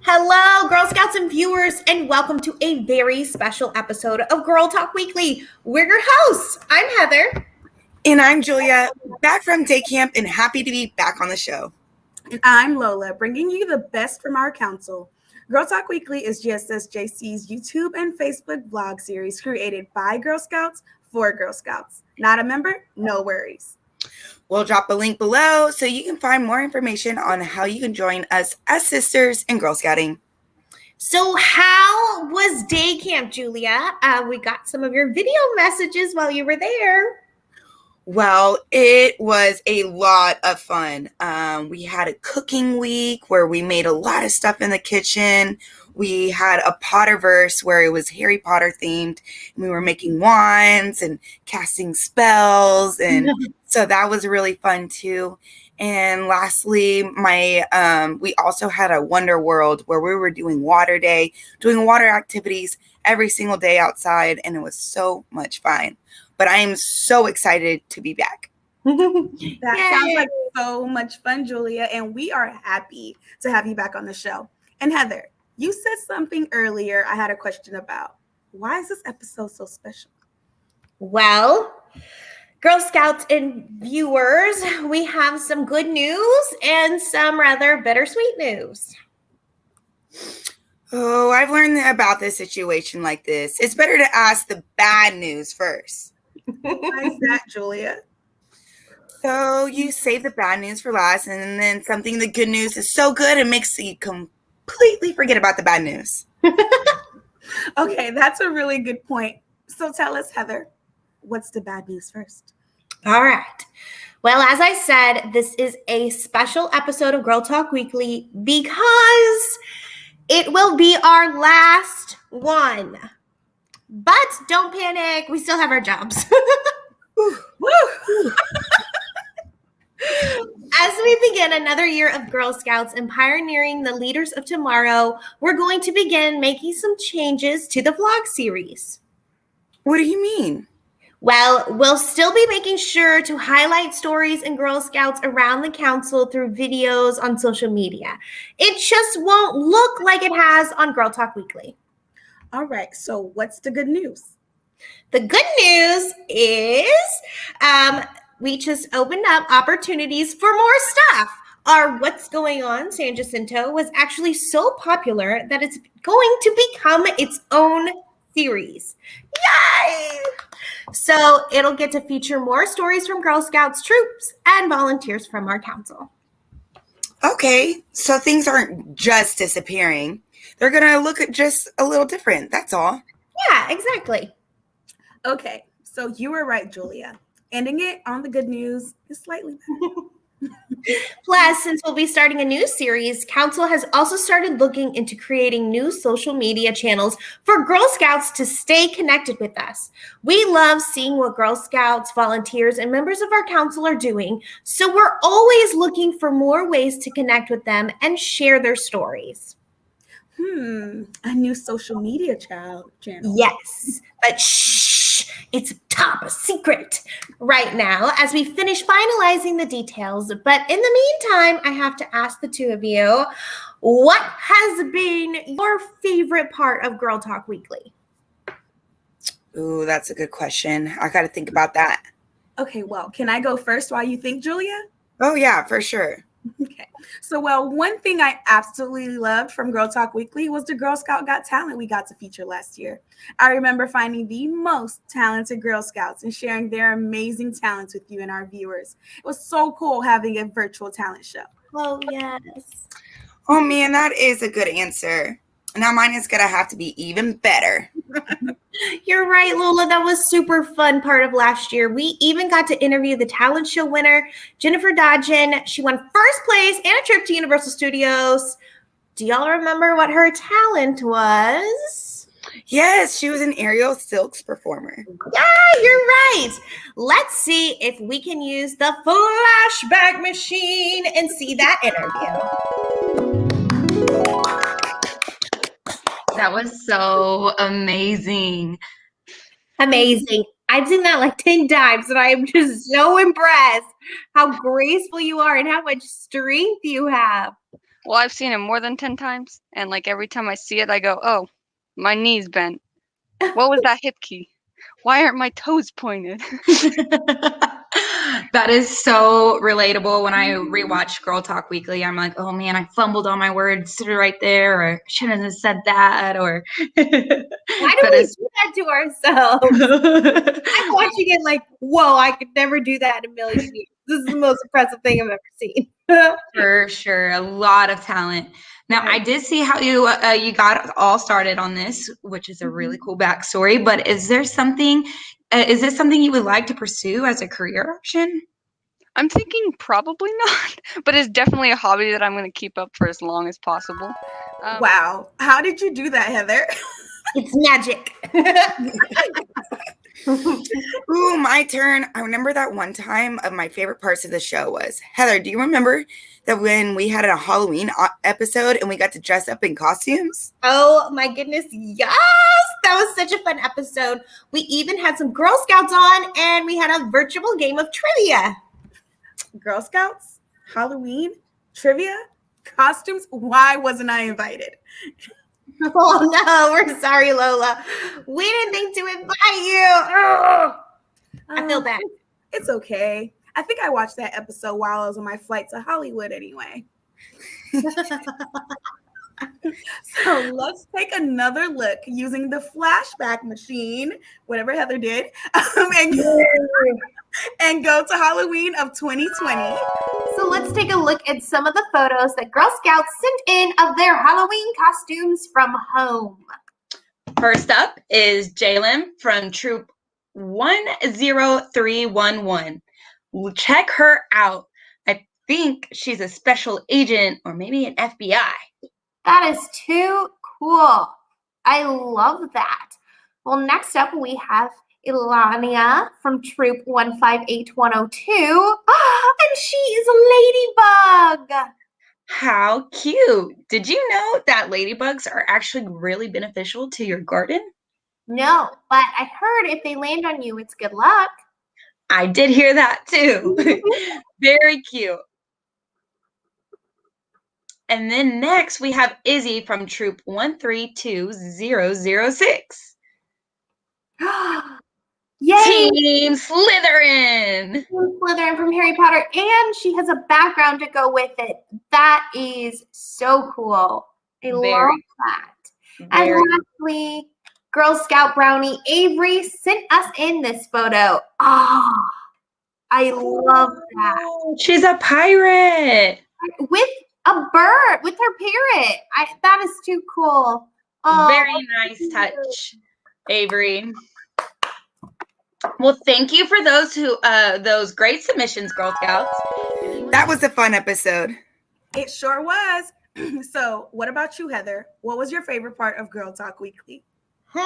Hello, Girl Scouts and viewers, and welcome to a very special episode of Girl Talk Weekly. We're your hosts. I'm Heather. And I'm Julia, back from day camp and happy to be back on the show. And I'm Lola, bringing you the best from our council. Girl Talk Weekly is GSSJC's YouTube and Facebook vlog series created by Girl Scouts for Girl Scouts. Not a member? No worries. We'll drop a link below so you can find more information on how you can join us as sisters in Girl Scouting. So how was day camp, Julia? We got some of your video messages while you were there. Well, it was a lot of fun. We had a cooking week where we made a lot of stuff in the kitchen. We had a Potterverse where it was Harry Potter themed. And we were making wands and casting spells. And so that was really fun too. And lastly, we also had a Wonder World where we were doing water day, doing water activities every single day outside. And it was so much fun. But I am so excited to be back. That sounds like so much fun, Julia. And we are happy to have you back on the show. And Heather, you said something earlier I had a question about. Why is this episode so special? Well, Girl Scouts and viewers, we have some good news and some rather bittersweet news. Oh, I've learned about this situation like this. It's better to ask the bad news first. Why is that, Julia? So you save the bad news for last, and then the good news is so good it makes you completely forget about the bad news. Okay, that's a really good point. So tell us, Heather, what's the bad news first? All right. Well, as I said, this is a special episode of Girl Talk Weekly because it will be our last one. But don't panic. We still have our jobs. As we begin another year of Girl Scouts and pioneering the leaders of tomorrow, we're going to begin making some changes to the vlog series. What do you mean? Well, we'll still be making sure to highlight stories and Girl Scouts around the council through videos on social media. It just won't look like it has on Girl Talk Weekly. All right, so what's the good news? The good news is we just opened up opportunities for more stuff. Our What's Going On San Jacinto was actually so popular that it's going to become its own series. Yay! So it'll get to feature more stories from Girl Scouts, troops, and volunteers from our council. Okay, so things aren't just disappearing. They're going to look just a little different. That's all. Yeah, exactly. Okay, so you were right, Julia. Ending it on the good news is slightly better. Plus, since we'll be starting a new series, Council has also started looking into creating new social media channels for Girl Scouts to stay connected with us. We love seeing what Girl Scouts, volunteers, and members of our council are doing, so we're always looking for more ways to connect with them and share their stories. A new social media channel. Yes, but shh, it's top secret right now as we finish finalizing the details. But in the meantime, I have to ask the two of you, what has been your favorite part of Girl Talk Weekly? Ooh, that's a good question. I got to think about that. Okay, well, can I go first while you think, Julia? Oh, yeah, for sure. Okay. So, one thing I absolutely loved from Girl Talk Weekly was the Girl Scout Got Talent we got to feature last year. I remember finding the most talented Girl Scouts and sharing their amazing talents with you and our viewers. It was so cool having a virtual talent show. Oh, yes. Oh, man, that is a good answer. Now mine is going to have to be even better. You're right, Lola. That was super fun part of last year. We even got to interview the talent show winner, Jennifer Dodgen. She won first place and a trip to Universal Studios. Do y'all remember what her talent was? Yes, she was an aerial silks performer. Yeah, you're right. Let's see if we can use the flashback machine and see that interview. That was so amazing. Amazing. I've seen that like 10 times and I am just so impressed how graceful you are and how much strength you have. Well, I've seen it more than 10 times, and like every time I see it, I go, "Oh, my knee's bent. What was that hip key? Why aren't my toes pointed?" That is so relatable. When I rewatch Girl Talk Weekly, I'm like, oh man, I fumbled on my words right there, or shouldn't have said that, or Why do we do that to ourselves? I'm watching it like, whoa, I could never do that in a million years. This is the most impressive thing I've ever seen. For sure, a lot of talent. Now, I did see how you got all started on this, which is a really cool backstory. But is there something? Is this something you would like to pursue as a career option? I'm thinking probably not, but it's definitely a hobby that I'm going to keep up for as long as possible. Wow. How did you do that, Heather? It's magic. Ooh, my turn. I remember that one time of my favorite parts of the show was, Heather, do you remember that when we had a Halloween episode and we got to dress up in costumes? Oh my goodness, yes! That was such a fun episode. We even had some Girl Scouts on and we had a virtual game of trivia. Girl Scouts, Halloween, trivia, costumes. Why wasn't I invited? Oh no, we're sorry, Lola. We didn't think to invite you. Ugh. I feel bad. It's okay. I think I watched that episode while I was on my flight to Hollywood anyway. So let's take another look using the flashback machine, whatever Heather did, and go to Halloween of 2020. So let's take a look at some of the photos that Girl Scouts sent in of their Halloween costumes from home. First up is Jalynn from Troop 10311. Check her out. I think she's a special agent or maybe an FBI. That is too cool. I love that. Well, next up we have Eliana from Troop 158102. And she is a ladybug. How cute. Did you know that ladybugs are actually really beneficial to your garden? No, but I heard if they land on you, it's good luck. I did hear that too. Very cute. And then next we have Izzy from Troop 132006. Yay! Team Slytherin. Slytherin from Harry Potter, and she has a background to go with it. That is so cool. I love that. And lastly, Girl Scout Brownie Avery sent us in this photo. Ah, I love that. She's a pirate. With a bird, with her parrot. That is too cool. Oh, very nice touch, Avery. Well, thank you for those great submissions, Girl Scouts. That was a fun episode. It sure was. So, what about you, Heather? What was your favorite part of Girl Talk Weekly? You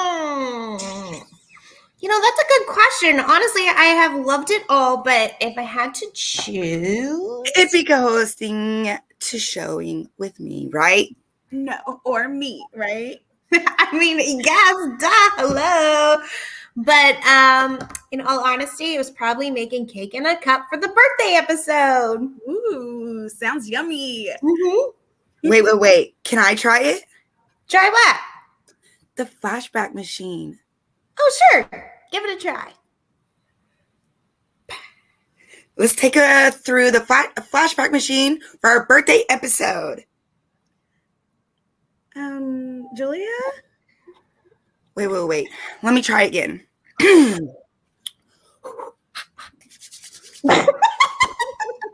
know, that's a good question. Honestly, I have loved it all, but if I had to choose, it'd be co-hosting to showing with me, right? No, or me, right? I mean, yes, duh, hello. But in all honesty, it was probably making cake in a cup for the birthday episode. Ooh, sounds yummy. Mm-hmm. Wait. Can I try it? Try what? The flashback machine. Oh, sure. Give it a try. Let's take her through the flashback machine for our birthday episode. Julia? Wait. Let me try again.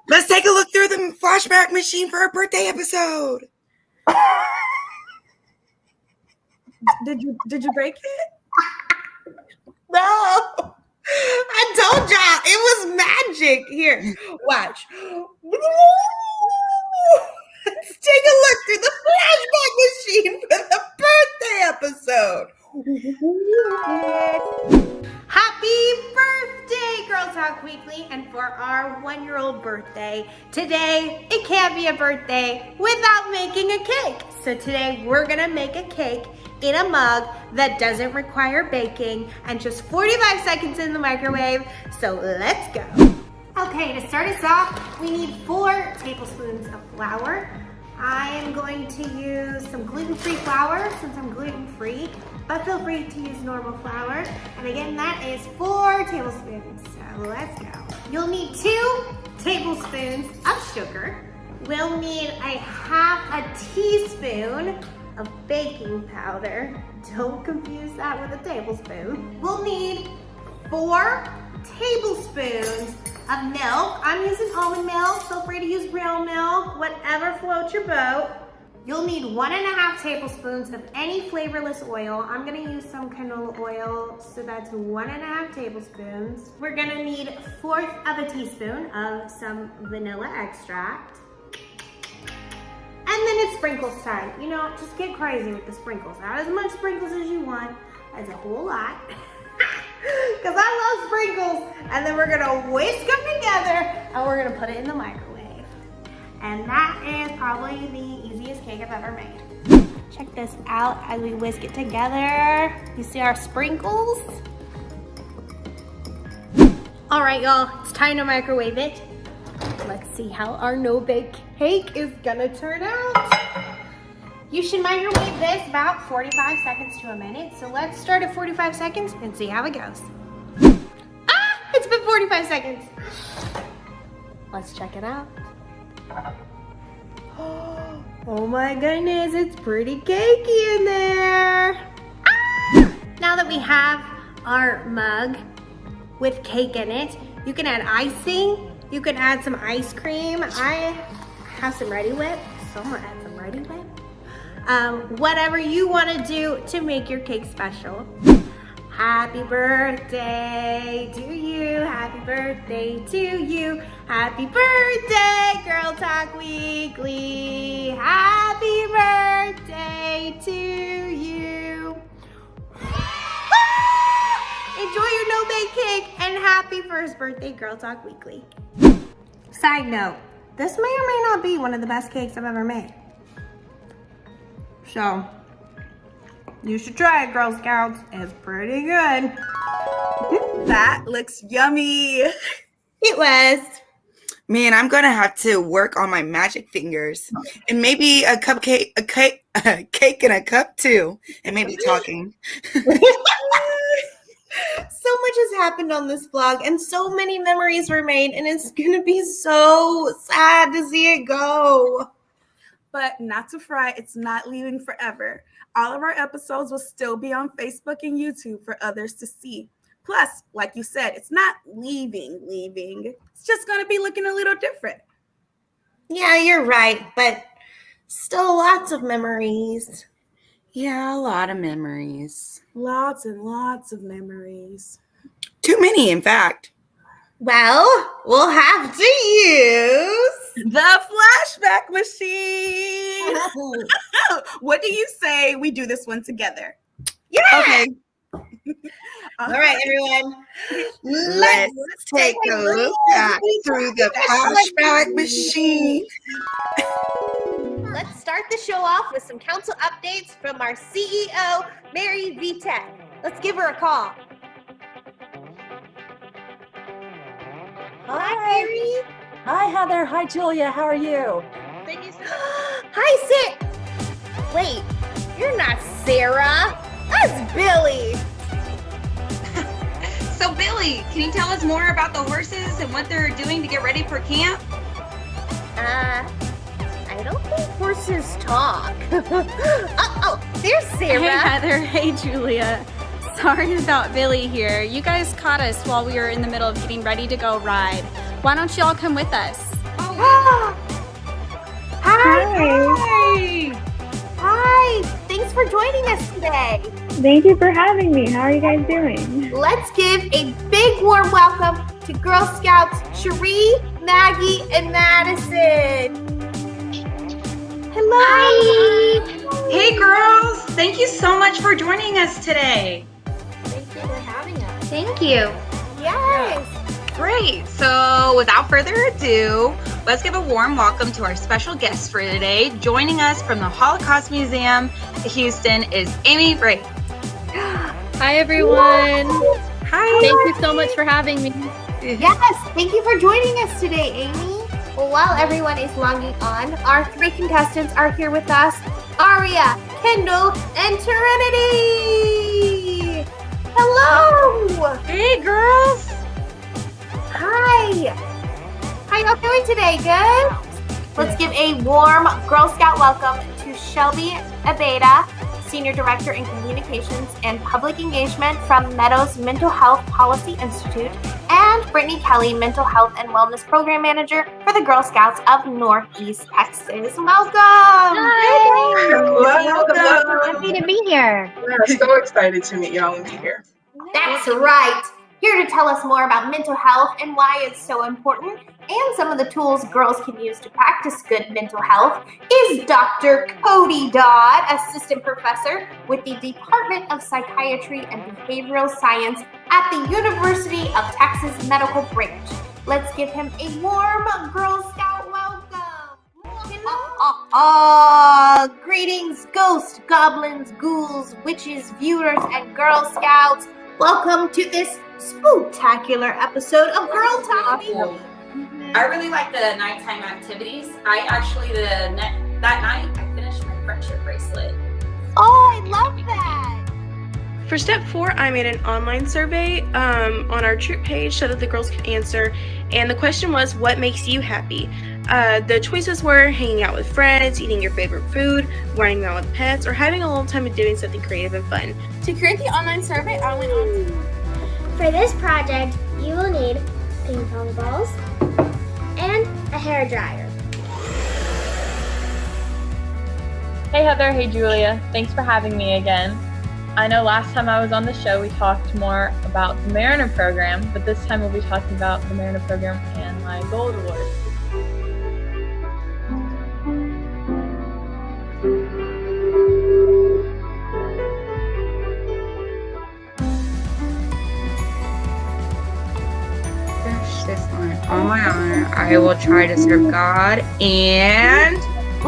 Let's take a look through the flashback machine for our birthday episode. Did you break it? No. I told y'all it was magic. Here, watch. Let's take a look through the flashback machine for the birthday episode. Happy birthday, Girl Talk Weekly, and for our 1-year-old birthday. Today, it can't be a birthday without making a cake. So today, we're gonna make a cake in a mug that doesn't require baking and just 45 seconds in the microwave. So let's go. Okay, to start us off, we need 4 tablespoons of flour, I am going to use some gluten-free flour since I'm gluten-free, but feel free to use normal flour. And again, that is 4 tablespoons. So let's go. You'll need 2 tablespoons of sugar. We'll need a half a teaspoon of baking powder. Don't confuse that with a tablespoon. We'll need 4 tablespoons of milk. I'm using almond milk. Feel free to use real milk, whatever floats your boat. You'll need 1.5 tablespoons of any flavorless oil. I'm gonna use some canola oil, so that's 1.5 tablespoons. We're gonna need 1/4 of a teaspoon of some vanilla extract. And then it's sprinkles time. You know, just get crazy with the sprinkles. Not as much sprinkles as you want, as a whole lot. Because I love sprinkles. And then we're gonna whisk them together and we're gonna put it in the microwave. And that is probably the easiest cake I've ever made. Check this out as we whisk it together. You see our sprinkles? All right, y'all, it's time to microwave it. Let's see how our no-bake cake is gonna turn out. You should microwave this about 45 seconds to a minute. So let's start at 45 seconds and see how it goes. Ah, it's been 45 seconds. Let's check it out. Oh my goodness, it's pretty cakey in there. Ah! Now that we have our mug with cake in it, you can add icing. You can add some ice cream. I have some Ready Whip, so I'm gonna add some Ready Whip. Whatever you wanna do to make your cake special. Happy birthday to you, happy birthday to you. Happy birthday, Girl Talk Weekly. Happy birthday to you. Enjoy your no-bake cake and happy first birthday, Girl Talk Weekly. Side note, this may or may not be one of the best cakes I've ever made. So, you should try it, Girl Scouts. It's pretty good. That looks yummy. It was. Man, I'm gonna have to work on my magic fingers, and maybe a cake in a cup too, and maybe talking. So much has happened on this vlog, and so many memories were made, and it's gonna be so sad to see it go. But not to fret, it's not leaving forever. All of our episodes will still be on Facebook and YouTube for others to see. Plus, like you said, it's not leaving. It's just going to be looking a little different. Yeah, you're right, but still lots of memories. Yeah, a lot of memories. Lots and lots of memories. Too many, in fact. Well, we'll have to use the flashback machine. What do you say we do this one together? Yeah. Okay. All right, everyone. Let's take a look back through the flashback machine. Let's start the show off with some council updates from our CEO, Mary Vitek. Let's give her a call. Hi, Mary. Hi, Heather. Hi, Julia. How are you? Hi, Sarah. Wait, you're not Sarah. That's Billy. So Billy, can you tell us more about the horses and what they're doing to get ready for camp? I don't think horses talk. Oh, there's Sarah. Hey, Heather. Hey, Julia. Sorry about Billy here. You guys caught us while we were in the middle of getting ready to go ride. Why don't you all come with us? Hi. Hi. Thanks for joining us today. Thank you for having me. How are you guys doing? Let's give a big warm welcome to Girl Scouts Shri, Maggie, and Madison. Hello. Hi. Hey girls, thank you so much for joining us today. Thank you for having us. Thank you. Yes. Great. So without further ado, let's give a warm welcome to our special guest for today. Joining us from the Holocaust Museum in Houston is Amy Frake. Hi, everyone. Hi. Thank you so much for having me. Yes. Thank you for joining us today, Amy. Well, while everyone is logging on, our 3 contestants are here with us, Aria, Kendall, and Trinity! Hello! Hey, girls! Hi! How y'all doing today? Good? Let's give a warm Girl Scout welcome to Shelby Abeda, Senior Director in Communications and Public Engagement from Meadows Mental Health Policy Institute, and Brittany Kelly, Mental Health and Wellness Program Manager for the Girl Scouts of Northeast Texas. Welcome! Hi! Welcome. Happy to be here. We're so excited to meet y'all and be here. That's right. Here to tell us more about mental health and why it's so important, and some of the tools girls can use to practice good mental health, is Dr. Cody Dodd, Assistant Professor with the Department of Psychiatry and Behavioral Science at the University of Texas Medical Branch. Let's give him a warm Girl Scout welcome. Greetings, ghosts, goblins, ghouls, witches, viewers, and Girl Scouts. Welcome to this spooktacular episode of Girl Talk. I really like the nighttime activities. I actually, that night, I finished my friendship bracelet. Oh, I love that. For step 4, I made an online survey on our troop page so that the girls could answer. And the question was, what makes you happy? The choices were hanging out with friends, eating your favorite food, running around with pets, or having a little time of doing something creative and fun. To create the online survey, I went on to... For this project, you will need ping pong balls and a hair dryer. Hey Heather, hey Julia. Thanks for having me again. I know last time I was on the show we talked more about the Mariner program, but this time we'll be talking about the Mariner program and my Gold Award. This one, on my honor, I will try to serve God and. I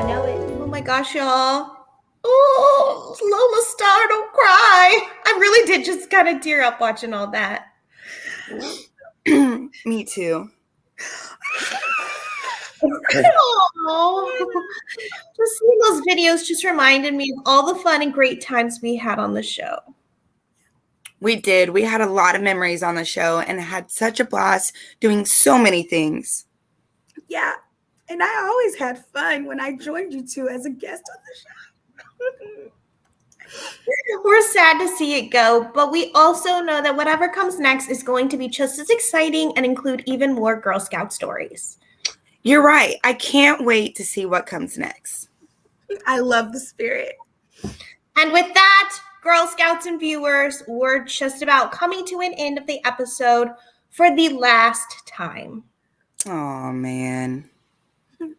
know it. Oh my gosh, y'all. Oh, Lola Star, don't cry. I really did just kind of tear up watching all that. Me too. Oh, just seeing those videos just reminded me of all the fun and great times we had on the show. We did. We had a lot of memories on the show and had such a blast doing so many things. Yeah, and I always had fun when I joined you two as a guest on the show. We're sad to see it go, but we also know that whatever comes next is going to be just as exciting and include even more Girl Scout stories. You're right. I can't wait to see what comes next. I love the spirit. And with that, Girl Scouts and viewers, we're just about coming to an end of the episode for the last time. Oh, man.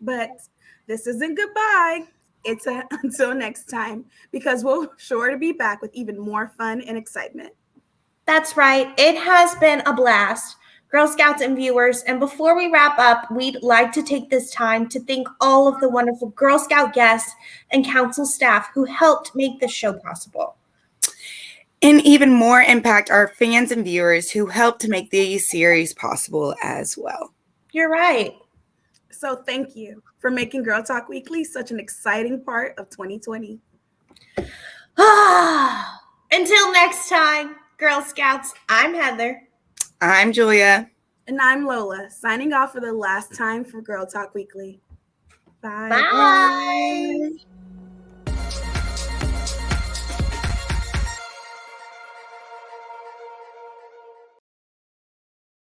But this isn't goodbye. It's until next time, because we're sure to be back with even more fun and excitement. That's right. It has been a blast, Girl Scouts and viewers. And before we wrap up, we'd like to take this time to thank all of the wonderful Girl Scout guests and council staff who helped make this show possible. And even more impact our fans and viewers who helped to make these series possible as well. You're right. So thank you for making Girl Talk Weekly such an exciting part of 2020. Until next time, Girl Scouts, I'm Heather. I'm Julia. And I'm Lola, signing off for the last time for Girl Talk Weekly. Bye. Bye.